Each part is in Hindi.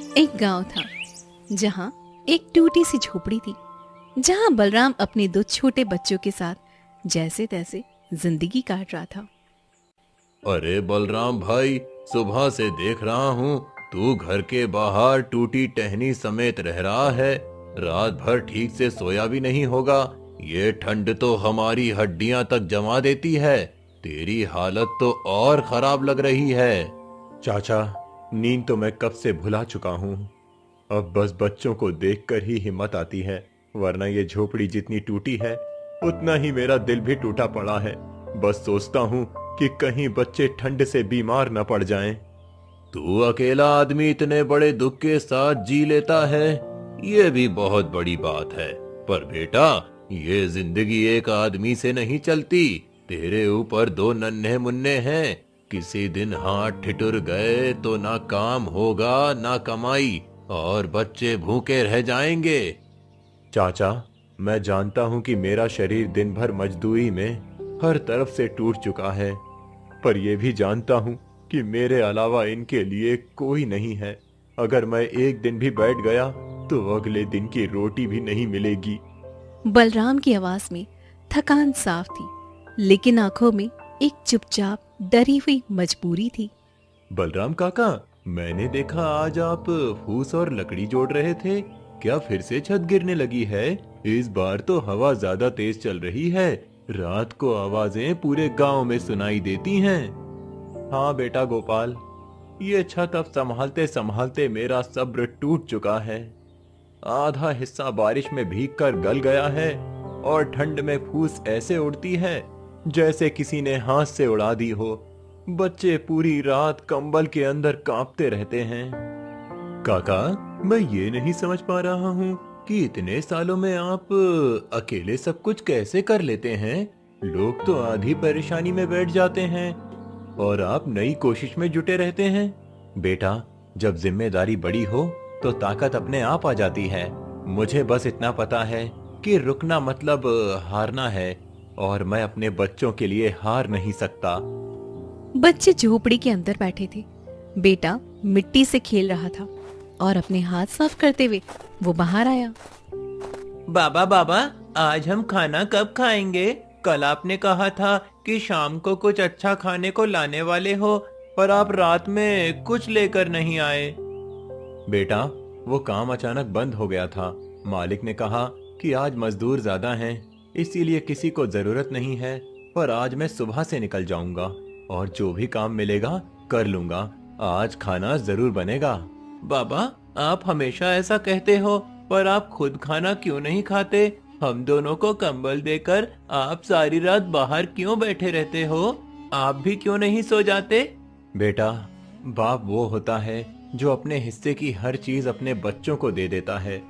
एक गांव था जहां एक टूटी सी झोपड़ी थी, जहां बलराम अपने दो छोटे बच्चों के साथ जैसे तैसे जिंदगी काट रहा था। अरे बलराम भाई, सुबह से देख रहा हूँ तू घर के बाहर टूटी टहनी समेत रह रहा है। रात भर ठीक से सोया भी नहीं होगा। ये ठंड तो हमारी हड्डियां तक जमा देती है। तेरी हालत तो और खराब लग रही है। चाचा, नींद तो मैं कब से भुला चुका हूँ। अब बस बच्चों को देखकर ही हिम्मत आती है, वरना ये झोपड़ी जितनी टूटी है उतना ही मेरा दिल भी टूटा पड़ा है। बस सोचता हूँ कि कहीं बच्चे ठंड से बीमार न पड़ जाएं। तू अकेला आदमी इतने बड़े दुख के साथ जी लेता है, ये भी बहुत बड़ी बात है। पर बेटा, ये जिंदगी एक आदमी से नहीं चलती। तेरे ऊपर दो नन्हे मुन्ने हैं। किसी दिन हाथ ठिठुर गए तो ना काम होगा ना कमाई, और बच्चे भूखे रह जाएंगे। चाचा, मैं जानता हूँ कि मेरा शरीर दिन भर मजदूरी में हर तरफ से टूट चुका है, पर यह भी जानता हूँ कि मेरे अलावा इनके लिए कोई नहीं है। अगर मैं एक दिन भी बैठ गया तो अगले दिन की रोटी भी नहीं मिलेगी। बलराम की आवाज में थकान साफ थी, लेकिन आंखों में एक चुपचाप डरी हुई मजबूरी थी। बलराम काका, मैंने देखा आज आप फूस और लकड़ी जोड़ रहे थे। क्या फिर से छत गिरने लगी है? इस बार तो हवा ज्यादा तेज चल रही है। रात को आवाजें पूरे गांव में सुनाई देती हैं। हाँ बेटा गोपाल, ये छत अब संभालते संभालते मेरा सब्र टूट चुका है। आधा हिस्सा बारिश में भीगकर गल गया है और ठंड में फूस ऐसे उड़ती है जैसे किसी ने हाथ से उड़ा दी हो। बच्चे पूरी रात कंबल के अंदर कांपते रहते हैं। काका, मैं ये नहीं समझ पा रहा हूँ कि इतने सालों में आप अकेले सब कुछ कैसे कर लेते हैं। लोग तो आधी परेशानी में बैठ जाते हैं और आप नई कोशिश में जुटे रहते हैं। बेटा, जब जिम्मेदारी बड़ी हो तो ताकत अपने आप आ जाती है। मुझे बस इतना पता है कि रुकना मतलब हारना है, और मैं अपने बच्चों के लिए हार नहीं सकता। बच्चे झोपड़ी के अंदर बैठे थे। बेटा मिट्टी से खेल रहा था और अपने हाथ साफ करते हुए वो बाहर आया। बाबा बाबा, आज हम खाना कब खाएंगे? कल आपने कहा था कि शाम को कुछ अच्छा खाने को लाने वाले हो, पर आप रात में कुछ लेकर नहीं आए। बेटा, वो काम अचानक बंद हो गया था। मालिक ने कहा कि आज मजदूर ज्यादा हैं, इसीलिए किसी को जरूरत नहीं है। पर आज मैं सुबह से निकल जाऊंगा और जो भी काम मिलेगा कर लूंगा। आज खाना जरूर बनेगा। बाबा, आप हमेशा ऐसा कहते हो, पर आप खुद खाना क्यों नहीं खाते? हम दोनों को कंबल देकर आप सारी रात बाहर क्यों बैठे रहते हो? आप भी क्यों नहीं सो जाते? बेटा, बाप वो होता है जो अपने हिस्से की हर चीज अपने बच्चों को दे देता है।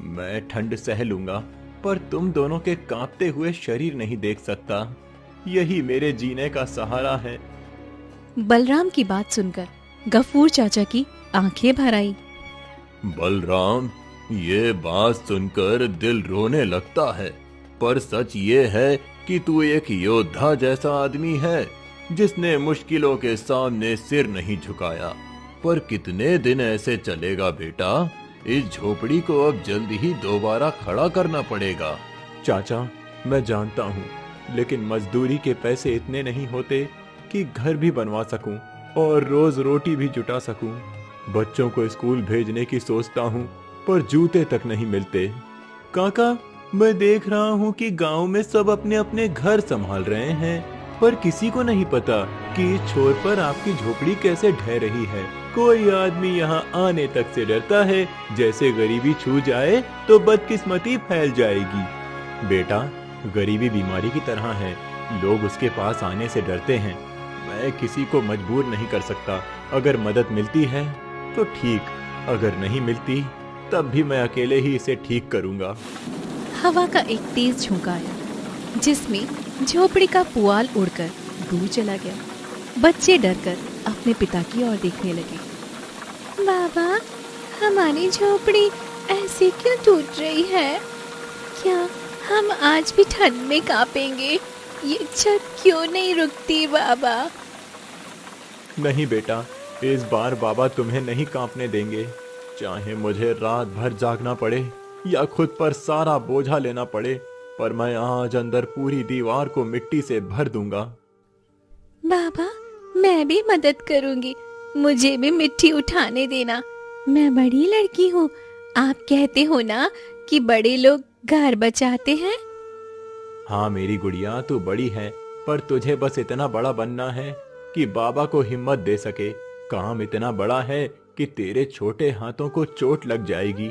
मैं ठंड सह लूंगा, पर तुम दोनों के कांपते हुए शरीर नहीं देख सकता। यही मेरे जीने का सहारा है। बलराम की बात सुनकर गफूर चाचा की आंखें भर आई। बलराम, ये बात सुनकर दिल रोने लगता है, पर सच ये है कि तू एक योद्धा जैसा आदमी है जिसने मुश्किलों के सामने सिर नहीं झुकाया। पर कितने दिन ऐसे चलेगा बेटा? इस झोपड़ी को अब जल्द ही दोबारा खड़ा करना पड़ेगा। चाचा, मैं जानता हूँ, लेकिन मजदूरी के पैसे इतने नहीं होते कि घर भी बनवा सकूं और रोज रोटी भी जुटा सकूं। बच्चों को स्कूल भेजने की सोचता हूँ, पर जूते तक नहीं मिलते। काका, मैं देख रहा हूँ कि गांव में सब अपने अपने घर संभाल रहे हैं, पर किसी को नहीं पता कि इस छोर पर आपकी झोपड़ी कैसे ढह रही है। कोई आदमी यहाँ आने तक से डरता है, जैसे गरीबी छू जाए तो बदकिस्मती फैल जाएगी। बेटा, गरीबी बीमारी की तरह है, लोग उसके पास आने से डरते हैं। मैं किसी को मजबूर नहीं कर सकता। अगर मदद मिलती है तो ठीक, अगर नहीं मिलती तब भी मैं अकेले ही इसे ठीक करूंगा। हवा का एक तेज झोंका आया, जिसमें झोपड़ी का पुआल उड़कर दूर चला गया। बच्चे डरकर अपने पिता की ओर देखने लगे। बाबा, हमारी झोपड़ी ऐसे क्यों टूट रही है? क्या हम आज भी ठंड में कांपेंगे? ये छत क्यों नहीं रुकती बाबा? नहीं बेटा, इस बार बाबा तुम्हें नहीं कांपने देंगे। चाहे मुझे रात भर जागना पड़े या खुद पर सारा बोझा लेना पड़े, पर मैं आज अंदर पूरी दीवार को मिट्टी से भर दूंगा। बाबा, मैं भी मदद करूंगी, मुझे भी मिट्टी उठाने देना। मैं बड़ी लड़की हूँ, आप कहते हो ना कि बड़े लोग घर बचाते हैं। हाँ मेरी गुड़िया, तू बड़ी है, पर तुझे बस इतना बड़ा बनना है कि बाबा को हिम्मत दे सके। काम इतना बड़ा है कि तेरे छोटे हाथों को चोट लग जाएगी,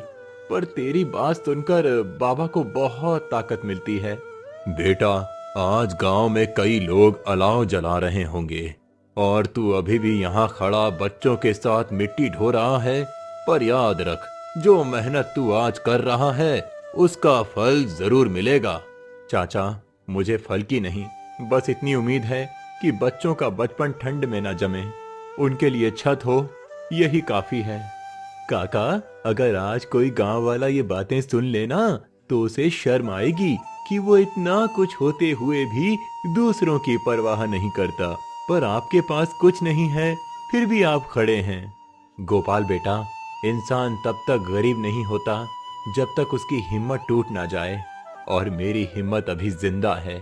पर तेरी बात सुनकर बाबा को बहुत ताकत मिलती है। बेटा, आज गांव में कई लोग अलाव जला रहे होंगे और तू अभी भी यहाँ खड़ा बच्चों के साथ मिट्टी ढो रहा है। पर याद रख, जो मेहनत तू आज कर रहा है उसका फल जरूर मिलेगा। चाचा, मुझे फल की नहीं, बस इतनी उम्मीद है कि बच्चों का बचपन ठंड में न जमे, उनके लिए छत हो, यही काफी है। काका, अगर आज कोई गांव वाला ये बातें सुन लेना तो उसे शर्म आएगी कि वो इतना कुछ होते हुए भी दूसरों की परवाह नहीं करता, पर आपके पास कुछ नहीं है फिर भी आप खड़े हैं। गोपाल बेटा, इंसान तब तक गरीब नहीं होता जब तक उसकी हिम्मत टूट ना जाए, और मेरी हिम्मत अभी जिंदा है।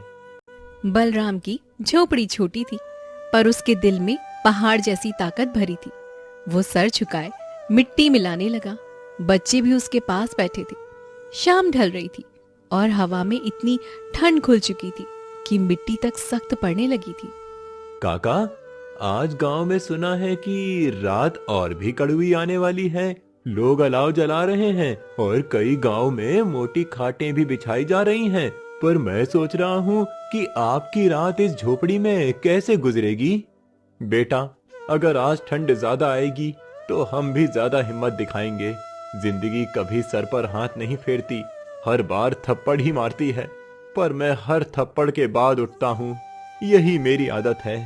बलराम की झोपड़ी छोटी थी, पर उसके दिल में पहाड़ जैसी ताकत भरी थी। वो सर झुकाए मिट्टी मिलाने लगा। बच्चे भी उसके पास बैठे थे। शाम ढल रही थी और हवा में इतनी ठंड घुल चुकी थी कि मिट्टी तक सख्त पड़ने लगी थी। काका, आज गांव में सुना है कि रात और भी कड़वी आने वाली है। लोग अलाव जला रहे हैं और कई गांव में मोटी खाटें भी बिछाई जा रही हैं। पर मैं सोच रहा हूँ कि आपकी रात इस झोपड़ी में कैसे गुजरेगी। बेटा, अगर आज ठंड ज्यादा आएगी तो हम भी ज्यादा हिम्मत दिखाएंगे। जिंदगी कभी सर पर हाथ नहीं फेरती, हर बार थप्पड़ ही मारती है, पर मैं हर थप्पड़ के बाद उठता हूँ, यही मेरी आदत है।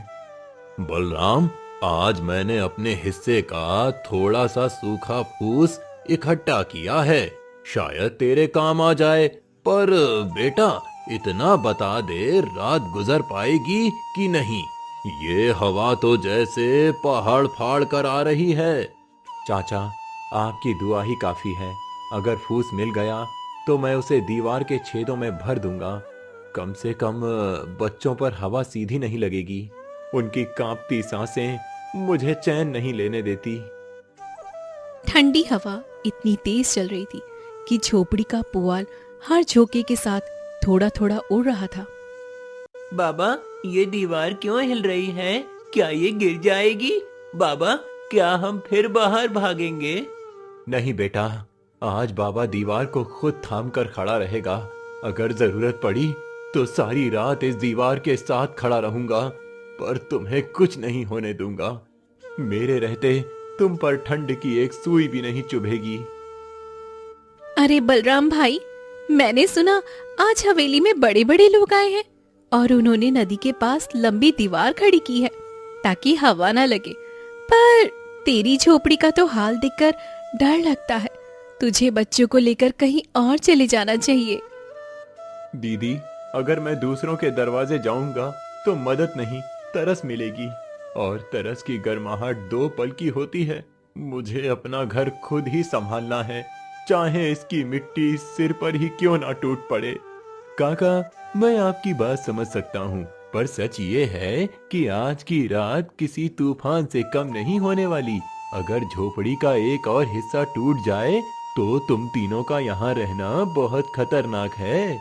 बलराम, आज मैंने अपने हिस्से का थोड़ा सा सूखा फूस इकट्ठा किया है, शायद तेरे काम आ जाए। पर बेटा, इतना बता दे, रात गुजर पाएगी कि नहीं? ये हवा तो जैसे पहाड़ फाड़ कर आ रही है। चाचा, आपकी दुआ ही काफी है। अगर फूस मिल गया तो मैं उसे दीवार के छेदों में भर दूंगा। कम से कम बच्चों पर हवा सीधी नहीं लगेगी। उनकी कांपती सांसें मुझे चैन नहीं लेने देती। ठंडी हवा इतनी तेज चल रही थी कि झोपड़ी का पुआल हर झोंके के साथ थोड़ा थोड़ा उड़ रहा था। बाबा, ये दीवार क्यों हिल रही है? क्या ये गिर जाएगी? बाबा, क्या हम फिर बाहर भागेंगे? नहीं बेटा, आज बाबा दीवार को खुद थाम कर खड़ा रहेगा। अगर जरूरत पड़ी तो सारी रात इस दीवार के साथ खड़ा रहूंगा, पर तुम्हें कुछ नहीं होने दूंगा। मेरे रहते तुम पर ठंड की एक सुई भी नहीं चुभेगी। अरे बलराम भाई, मैंने सुना आज हवेली में बड़े बड़े लोग आए हैं और उन्होंने नदी के पास लंबी दीवार खड़ी की है ताकि हवा ना लगे। पर तेरी झोपड़ी का तो हाल देखकर डर लगता है। तुझे बच्चों को लेकर कहीं और चले जाना चाहिए। दीदी, अगर मैं दूसरों के दरवाजे जाऊंगा तो मदद नहीं, तरस मिलेगी, और तरस की गर्माहट 2 पल की होती है। मुझे अपना घर खुद ही संभालना है, चाहे इसकी मिट्टी सिर पर ही क्यों ना टूट पड़े। काका, मैं आपकी बात समझ सकता हूँ, पर सच ये है कि आज की रात किसी तूफान से कम नहीं होने वाली। अगर झोपड़ी का एक और हिस्सा टूट जाए तो तुम तीनों का यहाँ रहना बहुत खतरनाक है।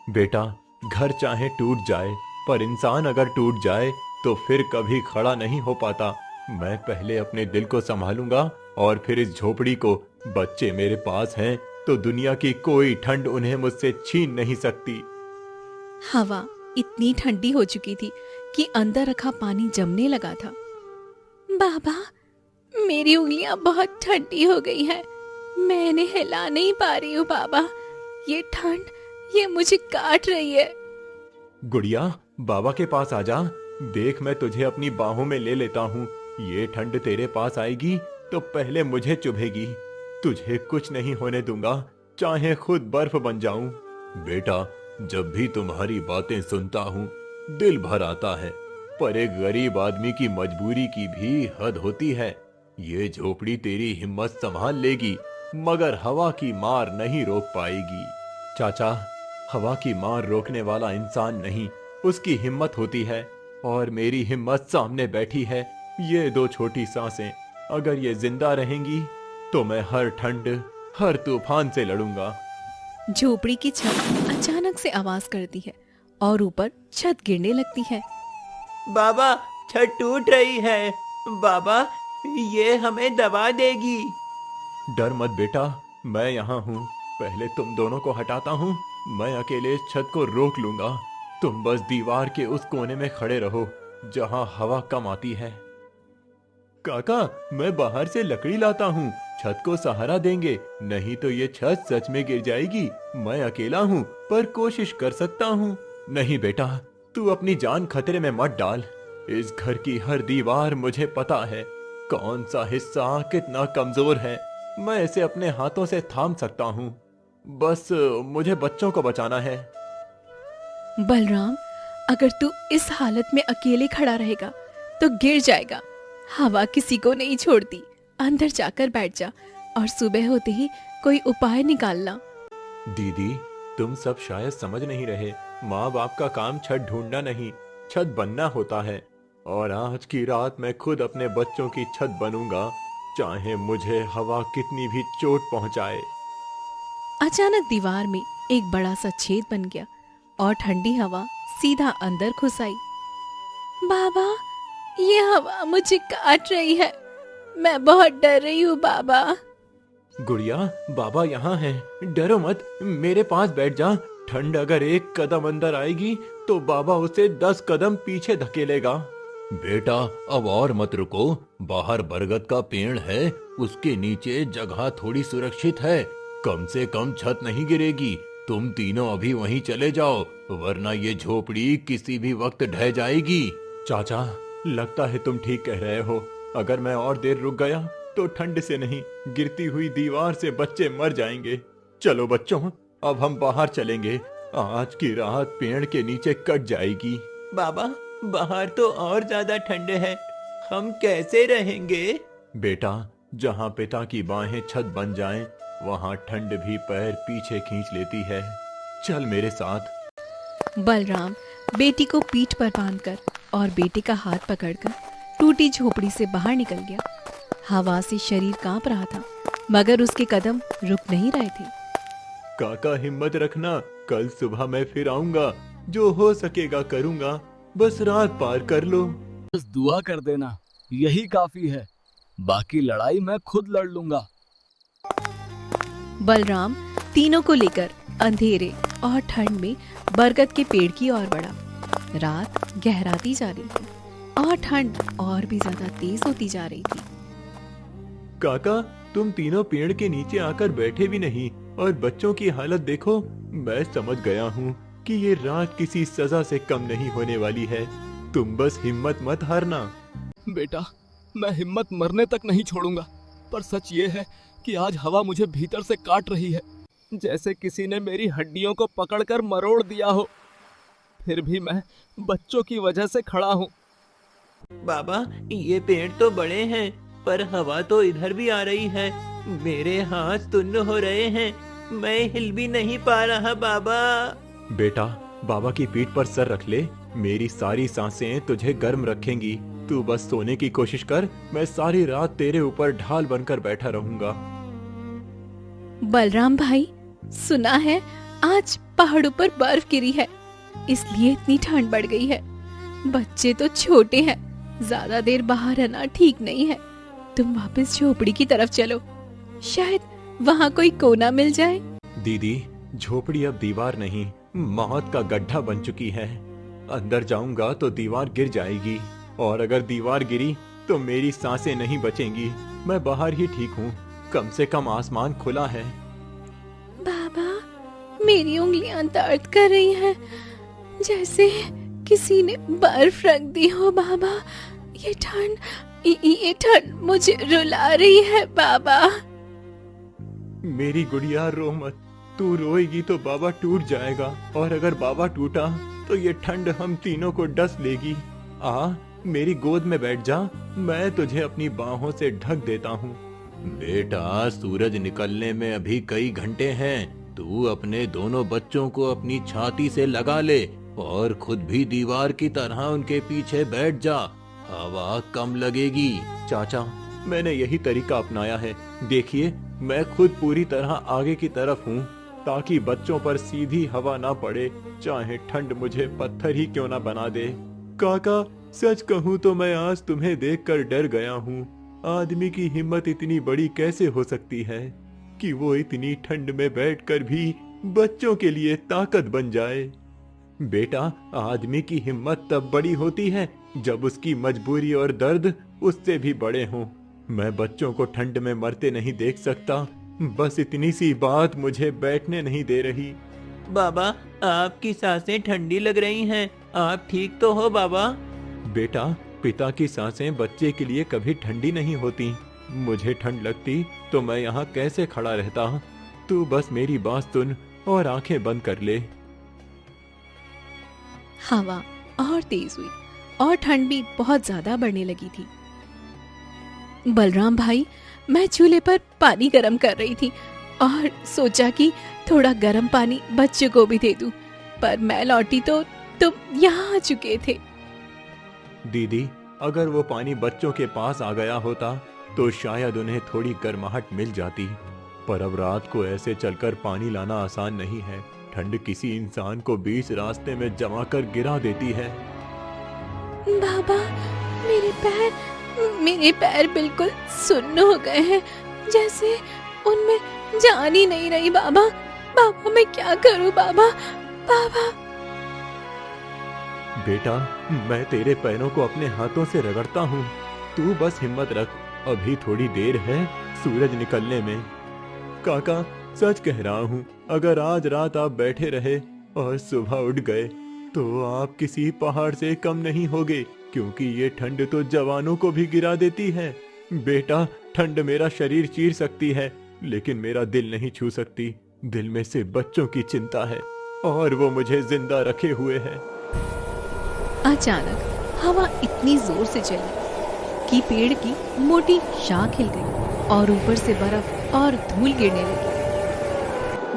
बेटा, घर चाहे टूट जाए, पर इंसान अगर टूट जाए तो फिर कभी खड़ा नहीं हो पाता। मैं पहले अपने दिल को संभालूंगा और फिर इस झोपड़ी को। बच्चे मेरे पास हैं तो दुनिया की कोई ठंड उन्हें मुझसे छीन नहीं सकती। हवा इतनी ठंडी हो चुकी थी कि अंदर रखा पानी जमने लगा था। बाबा, मेरी उंगलियां बहुत ठंडी हो गई हैं। मैं इन्हें हिला नहीं पा रही हूँ बाबा। ये ठंड, ये मुझे काट रही है। गुड़िया, बाबा के पास आजा। देख, मैं तुझे अपनी बाहों में ले लेता हूँ। ये ठंड तेरे पास आएगी तो पहले मुझे चुभेगी। तुझे कुछ नहीं होने दूंगा, चाहे खुद बर्फ बन जाऊं। बेटा, जब भी तुम्हारी बातें सुनता हूँ दिल भर आता है, पर एक गरीब आदमी की मजबूरी की भी हद होती है। ये झोपड़ी तेरी हिम्मत संभाल लेगी, मगर हवा की मार नहीं रोक पाएगी। चाचा, हवा की मार रोकने वाला इंसान नहीं, उसकी हिम्मत होती है, और मेरी हिम्मत सामने बैठी है। ये दो छोटी सांसें अगर ये जिंदा रहेंगी तो मैं हर ठंड, हर तूफान से लड़ूंगा। झोपड़ी की छत अचानक से आवाज करती है और ऊपर छत गिरने लगती है। बाबा, छत टूट रही है। बाबा, ये हमें दबा देगी। डर मत बेटा, मैं यहाँ हूँ। पहले तुम दोनों को हटाता हूँ, मैं अकेले इस छत को रोक लूंगा। तुम बस दीवार के उस कोने में खड़े रहो जहाँ हवा कम आती है। काका, मैं बाहर से लकड़ी लाता हूँ, छत को सहारा देंगे, नहीं तो ये छत सच में गिर जाएगी। मैं अकेला हूँ पर कोशिश कर सकता हूँ। नहीं बेटा, तू अपनी जान खतरे में मत डाल। इस घर की हर दीवार मुझे पता है, कौन सा हिस्सा कितना कमजोर है। मैं इसे अपने हाथों से थाम सकता हूँ। बस मुझे बच्चों को बचाना है। बलराम, अगर तू इस हालत में अकेले खड़ा रहेगा तो गिर जाएगा। हवा किसी को नहीं छोड़ती। अंदर जाकर बैठ जा और सुबह होते ही कोई उपाय निकालना। दीदी, तुम सब शायद समझ नहीं रहे। माँ बाप का काम छत ढूंढना नहीं, छत बनना होता है। और आज की रात मैं खुद अपने बच्चों की छत बनूंगा, चाहे मुझे हवा कितनी भी चोट पहुंचाए। अचानक दीवार में एक बड़ा सा छेद बन गया और ठंडी हवा सीधा अंदर घुस आई। बाबा, ये हवा मुझे काट रही है। मैं बहुत डर रही हूँ बाबा। गुड़िया, बाबा यहाँ हैं, डरो मत, मेरे पास बैठ जा। ठंड अगर एक कदम अंदर आएगी तो बाबा उसे 10 कदम पीछे धकेलेगा। बेटा, अब और मत रुको, बाहर बरगद का पेड़ है, उसके नीचे जगह थोड़ी सुरक्षित है, कम से कम छत नहीं गिरेगी। तुम तीनों अभी वहीं चले जाओ, वरना ये झोपड़ी किसी भी वक्त ढह जाएगी। चाचा, लगता है तुम ठीक कह रहे हो। अगर मैं और देर रुक गया तो ठंड से नहीं, गिरती हुई दीवार से बच्चे मर जाएंगे। चलो बच्चों, अब हम बाहर चलेंगे। आज की रात पेड़ के नीचे कट जाएगी। बाबा, बाहर तो और ज्यादा ठंड है, हम कैसे रहेंगे? बेटा, जहाँ पिता की बाहें छत बन जाएं, वहाँ ठंड भी पैर पीछे खींच लेती है। चल मेरे साथ। बलराम बेटी को पीठ पर बांधकर और बेटे का हाथ पकड़कर टूटी झोपड़ी से बाहर निकल गया। हवा से शरीर कांप रहा था, मगर उसके कदम रुक नहीं रहे थे। काका, हिम्मत रखना, कल सुबह मैं फिर आऊंगा, जो हो सकेगा करूंगा, बस रात पार कर लो। बस दुआ कर देना, यही काफी है, बाकी लड़ाई मैं खुद लड़ लूंगा। बलराम तीनों को लेकर अंधेरे और ठंड में बरगद के पेड़ की ओर बढ़ा। रात गहराती जा रही थी और ठंड और भी ज्यादा तेज होती जा रही थी। काका, तुम तीनों पेड़ के नीचे आकर बैठे भी नहीं, और बच्चों की हालत देखो। मैं समझ गया हूँ कि ये रात किसी सजा से कम नहीं होने वाली है। तुम बस हिम्मत मत हारना। बेटा, मैं हिम्मत मरने तक नहीं छोड़ूंगा, पर सच ये है कि आज हवा मुझे भीतर से काट रही है, जैसे किसी ने मेरी हड्डियों को पकड़कर मरोड़ दिया हो। फिर भी मैं बच्चों की वजह से खड़ा हूँ। बाबा, ये पेड़ तो बड़े हैं, पर हवा तो इधर भी आ रही है। मेरे हाथ सुन्न हो रहे हैं, मैं हिल भी नहीं पा रहा। बाबा, बेटा, बाबा की पीठ पर सर रख ले, मेरी सारी सांसें तुझे गर्म रखेंगी। तू बस सोने की कोशिश कर, मैं सारी रात तेरे ऊपर ढाल बनकर बैठा रहूंगा। बलराम भाई, सुना है आज पहाड़ों पर बर्फ गिरी है, इसलिए इतनी ठंड बढ़ गई है। बच्चे तो छोटे हैं, ज्यादा देर बाहर रहना ठीक नहीं है। तुम वापस झोपड़ी की तरफ चलो, शायद वहाँ कोई कोना मिल जाए। दीदी, झोपड़ी अब दीवार नहीं, मौत का गड्ढा बन चुकी है। अंदर जाऊंगा तो दीवार गिर जाएगी, और अगर दीवार गिरी तो मेरी सांसें नहीं बचेंगी। मैं बाहर ही ठीक हूँ, कम से कम आसमान खुला है। बाबा, मेरी उंगलियां दर्द कर रही हैं, जैसे किसी ने बर्फ रख दी हो। बाबा, ये ठंड मुझे रुला रही है। बाबा, मेरी गुड़िया, रो मत। तू रोएगी तो बाबा टूट जाएगा, और अगर बाबा टूटा तो ये ठंड हम तीनों को डस लेगी। आ, मेरी गोद में बैठ जा, मैं तुझे अपनी बाहों से ढक देता हूँ। बेटा, सूरज निकलने में अभी कई घंटे हैं। तू अपने दोनों बच्चों को अपनी छाती से लगा ले और खुद भी दीवार की तरह उनके पीछे बैठ जा। हवा कम लगेगी। चाचा, मैंने यही तरीका अपनाया है। देखिए, मैं खुद पूरी तरह आगे की तरफ हूँ ताकि बच्चों पर सीधी हवा ना पड़े, चाहे ठंड मुझे पत्थर ही क्यों ना बना दे। काका, सच कहूँ तो मैं आज तुम्हें देखकर डर गया हूँ। आदमी की हिम्मत इतनी बड़ी कैसे हो सकती है कि वो इतनी ठंड में बैठकर भी बच्चों के लिए ताकत बन जाए। बेटा, आदमी की हिम्मत तब बड़ी होती है जब उसकी मजबूरी और दर्द उससे भी बड़े हों। मैं बच्चों को ठंड में मरते नहीं देख सकता। बस इतनी सी बात मुझे बैठने नहीं दे रही। बाबा, आपकी सांसें ठंडी लग रही हैं। आप ठीक तो हो बाबा? बेटा, पिता की सांसें बच्चे के लिए कभी ठंडी नहीं होती। मुझे ठंड लगती तो मैं यहाँ कैसे खड़ा रहता। तू बस मेरी बात सुन और आंखें बंद कर ले। हवा और तेज हुई और ठंड भी बहुत ज्यादा बढ़ने लगी थी। बलराम भाई, मैं चूल्हे पर पानी गर्म कर रही थी और सोचा कि थोड़ा गर्म पानी बच्चों को भी दे दूं, पर मैं लौटी तो तुम यहाँ आ चुके थे। दीदी, अगर वो पानी बच्चों के पास आ गया होता तो शायद उन्हें थोड़ी गर्माहट मिल जाती, पर अब रात को ऐसे चलकर पानी लाना आसान नहीं है। ठंड किसी इंसान को बीच रास्ते में जमा कर गिरा देती है। बाबा, मेरे पैर बिल्कुल सुन्न हो गए हैं, जैसे उनमें जान ही नहीं रही। बाबा, मैं क्या करूं? बाबा। बेटा, मैं तेरे पैरों को अपने हाथों से रगड़ता हूँ। तू बस हिम्मत रख, अभी थोड़ी देर है सूरज निकलने में। काका, सच कह रहा हूँ, अगर आज रात आप बैठे रहे और सुबह उठ गए तो आप किसी पहाड़ से कम नहीं होगे, क्योंकि ये ठंड तो जवानों को भी गिरा देती है। बेटा, ठंड मेरा शरीर चीर सकती है, लेकिन मेरा दिल नहीं छू सकती। दिल में से बच्चों की चिंता है और वो मुझे जिंदा रखे हुए है। अचानक हवा इतनी जोर से चली कि पेड़ की मोटी शाख हिल गई और ऊपर से बर्फ और धूल गिरने लगी।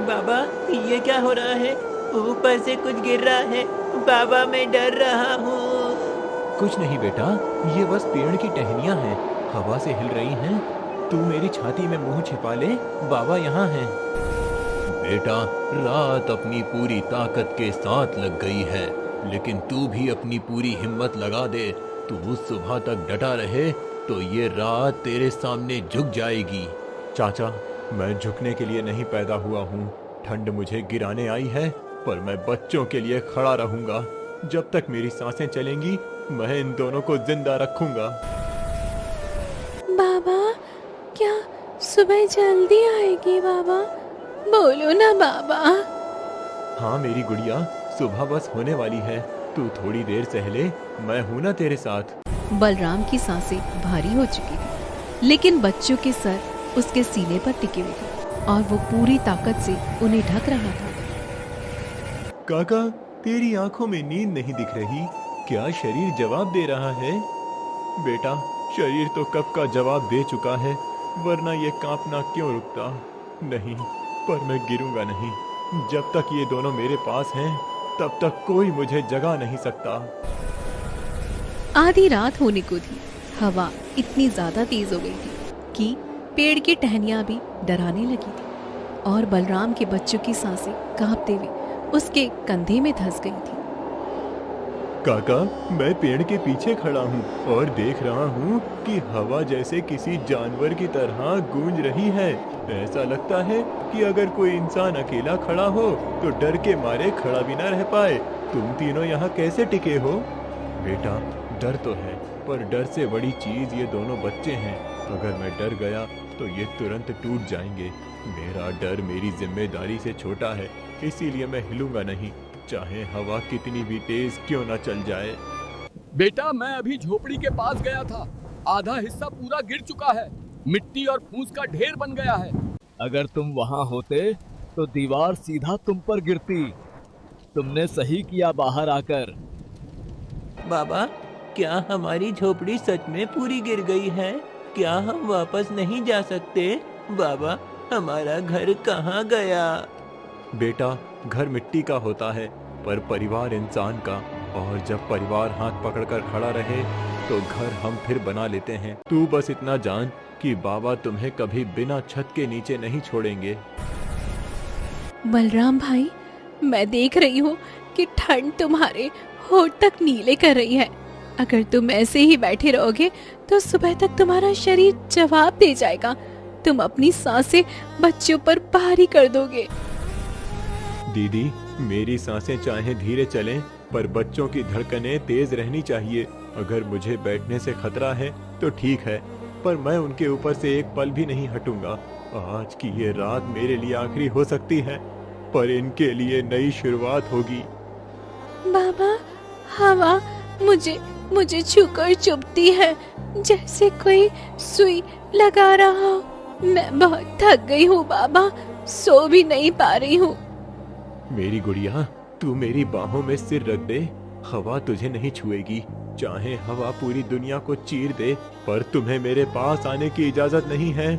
बाबा, ये क्या हो रहा है? ऊपर से कुछ गिर रहा है। बाबा, मैं डर रहा हूँ। कुछ नहीं बेटा, ये बस पेड़ की टहनियाँ हैं, हवा से हिल रही हैं। तू मेरी छाती में मुंह छिपा ले, बाबा यहाँ हैं। बेटा, रात अपनी पूरी ताकत के साथ लग गई है, लेकिन तू भी अपनी पूरी हिम्मत लगा दे। तू सुबह तक डटा रहे तो ये रात तेरे सामने झुक जाएगी। चाचा, मैं झुकने के लिए नहीं पैदा हुआ हूँ। ठंड मुझे गिराने आई है, पर मैं बच्चों के लिए खड़ा रहूंगा। जब तक मेरी सांसें चलेंगी, मैं इन दोनों को जिंदा रखूंगा। बाबा, क्या सुबह जल्दी आएगी? बाबा, बोलो ना बाबा। हाँ मेरी गुड़िया, सुबह बस होने वाली है। तू थोड़ी देर सहले, मैं हूं ना तेरे साथ। बलराम की सांसें भारी हो चुकी थी, लेकिन बच्चों के सर उसके सीने पर टिके हुए थे और वो पूरी ताकत से उन्हें ढक रहा था। काका, तेरी आंखों में नींद नहीं दिख रही, क्या शरीर जवाब दे रहा है? बेटा, शरीर तो कब का जवाब दे चुका है, वरना ये कांपना क्यों रुकता? नहीं, पर मैं गिरूंगा नहीं। जब तक ये दोनों मेरे पास हैं, तब तक कोई मुझे जगा नहीं सकता। आधी रात होने को थी। हवा इतनी ज्यादा तेज हो गई थी कि पेड़ की टहनियां भी डराने लगी थी और बलराम के बच्चों की सांसें कांपते हुए उसके कंधे में धंस गई थी। काका, मैं पेड़ के पीछे खड़ा हूँ और देख रहा हूँ कि हवा जैसे किसी जानवर की तरह गूंज रही है। ऐसा लगता है कि अगर कोई इंसान अकेला खड़ा हो तो डर के मारे खड़ा भी ना रह पाए। तुम तीनों यहाँ कैसे टिके हो? बेटा, डर तो है, पर डर से बड़ी चीज ये दोनों बच्चे हैं। अगर मैं डर गया तो ये तुरंत टूट जाएंगे। मेरा डर मेरी जिम्मेदारी से छोटा है, इसीलिए मैं हिलूंगा नहीं, चाहे हवा कितनी भी तेज क्यों ना चल जाए। बेटा, मैं अभी झोपड़ी के पास गया था। आधा हिस्सा पूरा गिर चुका है, मिट्टी और फूस का ढेर बन गया है। अगर तुम वहाँ होते तो दीवार सीधा तुम पर गिरती। तुमने सही किया बाहर आकर। बाबा, क्या हमारी झोपड़ी सच में पूरी गिर गई है? क्या हम वापस नहीं जा सकते? बाबा, हमारा घर कहाँ गया? बेटा, घर मिट्टी का होता है पर परिवार इंसान का, और जब परिवार हाथ पकड़कर खड़ा रहे तो घर हम फिर बना लेते हैं। तू बस इतना जान कि बाबा तुम्हें कभी बिना छत के नीचे नहीं छोड़ेंगे। बलराम भाई, मैं देख रही हूँ कि ठंड तुम्हारे होठ तक नीले कर रही है। अगर तुम ऐसे ही बैठे रहोगे तो सुबह तक तुम्हारा शरीर जवाब दे जाएगा। तुम अपनी सांसें बच्चों पर भारी कर दोगे। दीदी, मेरी सांसें चाहे धीरे चलें पर बच्चों की धड़कनें तेज रहनी चाहिए। अगर मुझे बैठने से खतरा है तो ठीक है, पर मैं उनके ऊपर से एक पल भी नहीं हटूंगा। आज की ये रात मेरे लिए आखिरी हो सकती है, पर इनके लिए नई शुरुआत होगी। बाबा, हवा मुझे छूकर चुभती है, जैसे कोई सुई लगा रहा हो। मैं बहुत थक गई हूँ बाबा, सो भी नहीं पा रही हूँ। मेरी गुड़िया, तू मेरी बाहों में सिर रख दे, हवा तुझे नहीं छुएगी। चाहे हवा पूरी दुनिया को चीर दे, पर तुम्हें मेरे पास आने की इजाजत नहीं है।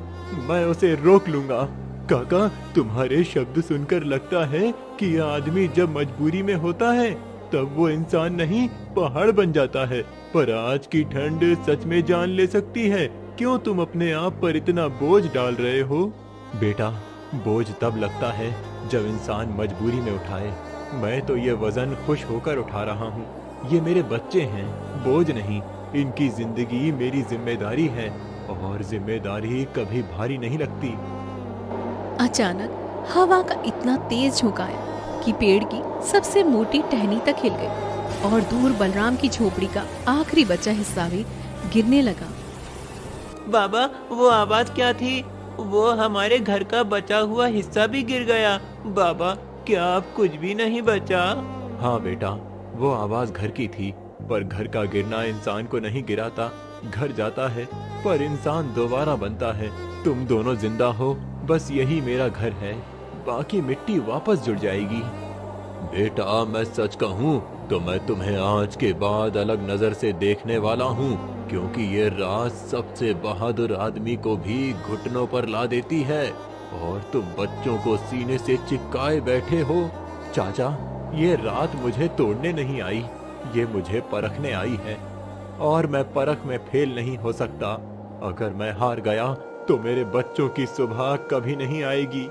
मैं उसे रोक लूंगा। काका, तुम्हारे शब्द सुनकर लगता है कि आदमी जब मजबूरी में होता है तब वो इंसान नहीं पहाड़ बन जाता है। पर आज की ठंड सच में जान ले सकती है। क्यों तुम अपने आप पर इतना बोझ डाल रहे हो? बेटा, बोझ तब लगता है जब इंसान मजबूरी में उठाए। मैं तो ये वजन खुश होकर उठा रहा हूँ। ये मेरे बच्चे हैं, बोझ नहीं। इनकी जिंदगी मेरी जिम्मेदारी है, और जिम्मेदारी कभी भारी नहीं लगती। अचानक हवा का इतना तेज झोंका आया कि पेड़ की सबसे मोटी टहनी तक हिल गई और दूर बलराम की झोपड़ी का आखिरी बचा हिस्सा भी गिरने लगा। बाबा, वो आवाज क्या थी? वो हमारे घर का बचा हुआ हिस्सा भी गिर गया। बाबा, क्या अब कुछ भी नहीं बचा? हाँ बेटा, वो आवाज घर की थी, पर घर का गिरना इंसान को नहीं गिराता। घर जाता है पर इंसान दोबारा बनता है। तुम दोनों जिंदा हो, बस यही मेरा घर है। बाकी मिट्टी वापस जुड़ जाएगी। बेटा, मैं सच कहूँ तो मैं तुम्हें आज के बाद अलग नजर से देखने वाला हूँ, क्योंकि ये रात सबसे बहादुर आदमी को भी घुटनों पर ला देती है, और तुम बच्चों को सीने से चिपकाए बैठे हो। चाचा, ये रात मुझे तोड़ने नहीं आई, ये मुझे परखने आई है, और मैं परख में फेल नहीं हो सकता। अगर मैं हार गया तो मेरे बच्चों की सुबह कभी नहीं आएगी।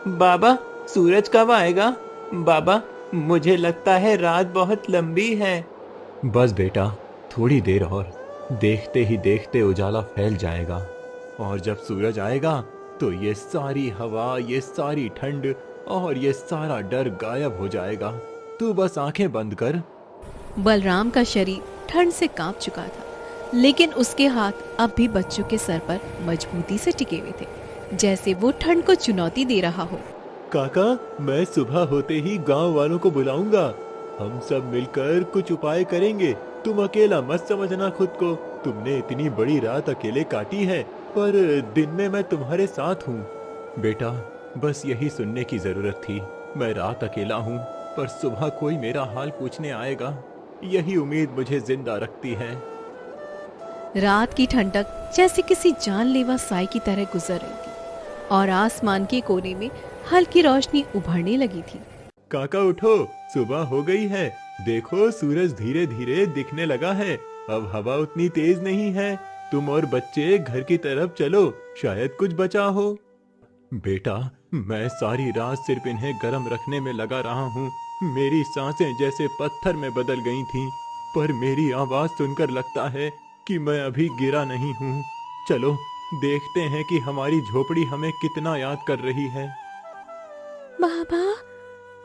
बाबा, सूरज कब आएगा? बाबा, मुझे लगता है रात बहुत लंबी है। बस बेटा, थोड़ी देर और। देखते ही देखते उजाला फैल जाएगा, और जब सूरज आएगा तो ये सारी हवा, ये सारी ठंड और ये सारा डर गायब हो जाएगा। तू बस आंखें बंद कर। बलराम का शरीर ठंड से कांप चुका था, लेकिन उसके हाथ अब भी बच्चों के सर पर मजबूती से टिके हुए थे, जैसे वो ठंड को चुनौती दे रहा हो। काका, मैं सुबह होते ही गांव वालों को बुलाऊंगा। हम सब मिलकर कुछ उपाय करेंगे। तुम अकेला मत समझना खुद को। तुमने इतनी बड़ी रात अकेले काटी है, पर दिन में मैं तुम्हारे साथ हूँ। बेटा, बस यही सुनने की जरूरत थी। मैं रात अकेला हूँ, पर सुबह कोई मेरा हाल पूछने आएगा। यही उम्मीद मुझे जिंदा रखती है। रात की ठंडक जैसे किसी जानलेवा साए की तरह गुजर रही थी, और आसमान के कोने में हल्की रोशनी उभरने लगी थी। काका उठो, सुबह हो गई है। देखो, सूरज धीरे धीरे दिखने लगा है। अब हवा उतनी तेज नहीं है। तुम और बच्चे घर की तरफ चलो, शायद कुछ बचा हो। बेटा, मैं सारी रात सिर्फ इन्हें गर्म रखने में लगा रहा हूँ। मेरी सांसें जैसे पत्थर में बदल गई थीं, पर मेरी आवाज सुनकर लगता है कि मैं अभी गिरा नहीं हूँ। चलो देखते हैं कि हमारी झोपड़ी हमें कितना याद कर रही है। बाबा,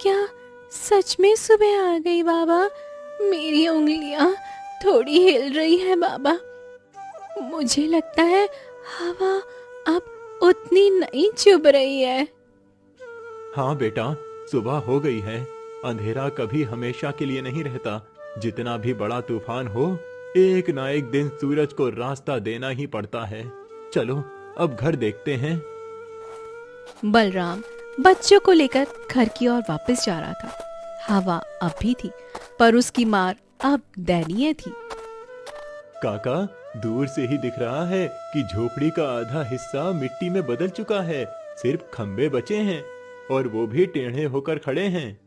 क्या सच में सुबह आ गई बाबा? मेरी उंगलियां थोड़ी हिल रही है बाबा। मुझे लगता है हवा अब उतनी नहीं चुभ रही है। हाँ बेटा, सुबह हो गई है। अंधेरा कभी हमेशा के लिए नहीं रहता। जितना भी बड़ा तूफान हो, एक ना एक दिन सूरज को रास्ता देना ही पड़ता है। चलो अब घर देखते हैं। बलराम बच्चों को लेकर घर की ओर वापस जा रहा था। हवा अब भी थी, पर उसकी मार अब दयनीय थी। काका, दूर से ही दिख रहा है कि झोपड़ी का आधा हिस्सा मिट्टी में बदल चुका है। सिर्फ खंबे बचे हैं और वो भी टेढ़े होकर खड़े हैं।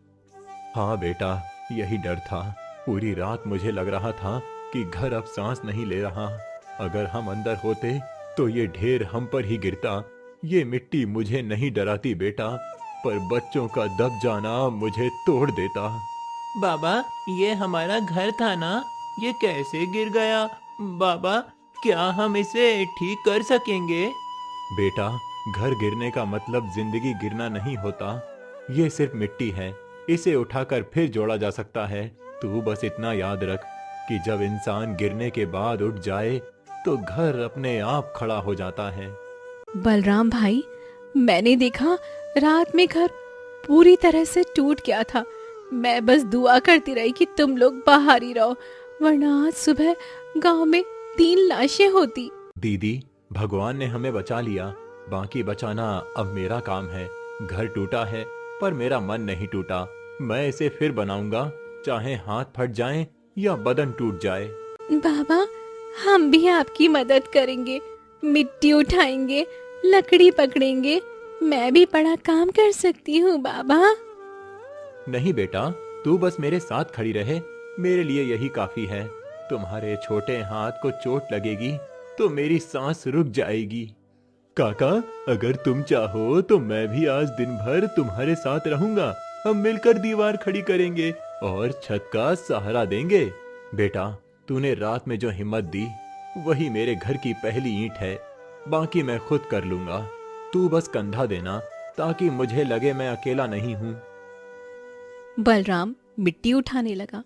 हाँ बेटा, यही डर था। पूरी रात मुझे लग रहा था कि घर अब सांस नहीं ले रहा। अगर हम अंदर होते तो ये ढेर हम पर ही गिरता। ये मिट्टी मुझे नहीं डराती बेटा, पर बच्चों का दब जाना मुझे तोड़ देता। बाबा, ये हमारा घर था ना, ये कैसे गिर गया? बाबा, क्या हम इसे ठीक कर सकेंगे? बेटा, घर गिरने का मतलब जिंदगी गिरना नहीं होता। ये सिर्फ मिट्टी है, इसे उठाकर फिर जोड़ा जा सकता है। तू बस इतना याद रख कि जब इंसान गिरने के बाद उठ जाए तो घर अपने आप खड़ा हो जाता है। बलराम भाई, मैंने देखा रात में घर पूरी तरह से टूट गया था। मैं बस दुआ करती रही कि तुम लोग बाहर ही रहो, वरना आज सुबह गांव में 3 लाशें होती। दीदी, भगवान ने हमें बचा लिया, बाकी बचाना अब मेरा काम है। घर टूटा है पर मेरा मन नहीं टूटा। मैं इसे फिर बनाऊंगा, चाहे हाथ फट जाएं या बदन टूट जाए। बाबा, हम भी आपकी मदद करेंगे, मिट्टी उठाएंगे, लकड़ी पकड़ेंगे। मैं भी बड़ा काम कर सकती हूँ बाबा। नहीं बेटा, तू बस मेरे साथ खड़ी रहे, मेरे लिए यही काफी है। तुम्हारे छोटे हाथ को चोट लगेगी तो मेरी सांस रुक जाएगी। काका, अगर तुम चाहो तो मैं भी आज दिन भर तुम्हारे साथ रहूंगा। हम मिलकर दीवार खड़ी करेंगे और छत का सहारा देंगे। बेटा, तूने रात में जो हिम्मत दी वही मेरे घर की पहली ईंट है। बाकी मैं खुद कर लूंगा। तू बस कंधा देना ताकि मुझे लगे मैं अकेला नहीं हूँ। बलराम मिट्टी उठाने लगा।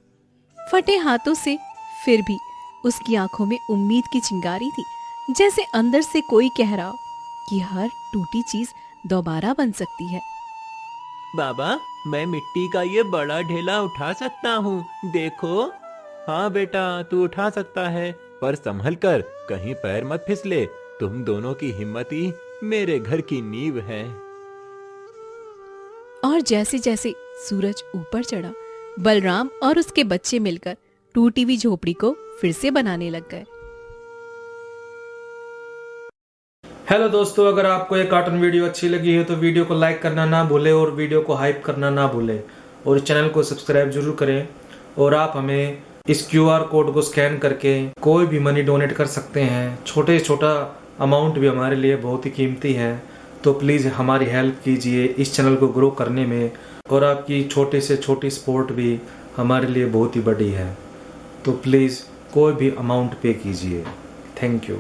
फटे हाथों से फिर भी उसकी आंखों में उम्मीद की चिंगारी थी, जैसे अंदर से कोई कह रहा हो कि हर टूटी चीज दोबारा बन सकती है। बाबा, मैं मिट्टी का ये बड़ा ढेला उठा सकता हूँ, देखो। हाँ बेटा, तू उठा सकता है, पर संभल कर, कहीं पैर मत फिसले। तुम दोनों की हिम्मत ही मेरे घर की नींव है। और जैसे जैसे सूरज ऊपर चढ़ा, बलराम और उसके बच्चे मिलकर टूटी हुई झोपड़ी को फिर से बनाने लग गए। हेलो दोस्तों, अगर आपको ये कार्टून वीडियो अच्छी लगी है तो वीडियो को लाइक करना ना भूलें और वीडियो को हाइप करना ना भूलें और इस चैनल को सब्सक्राइब जरूर करें। और आप हमें इस QR कोड को स्कैन करके कोई भी मनी डोनेट कर सकते हैं। छोटा अमाउंट भी हमारे लिए बहुत ही कीमती है, तो प्लीज़ हमारी हेल्प कीजिए इस चैनल को ग्रो करने में। और आपकी छोटे से छोटी सपोर्ट भी हमारे लिए बहुत ही बड़ी है, तो प्लीज़ कोई भी अमाउंट पे कीजिए। Thank you.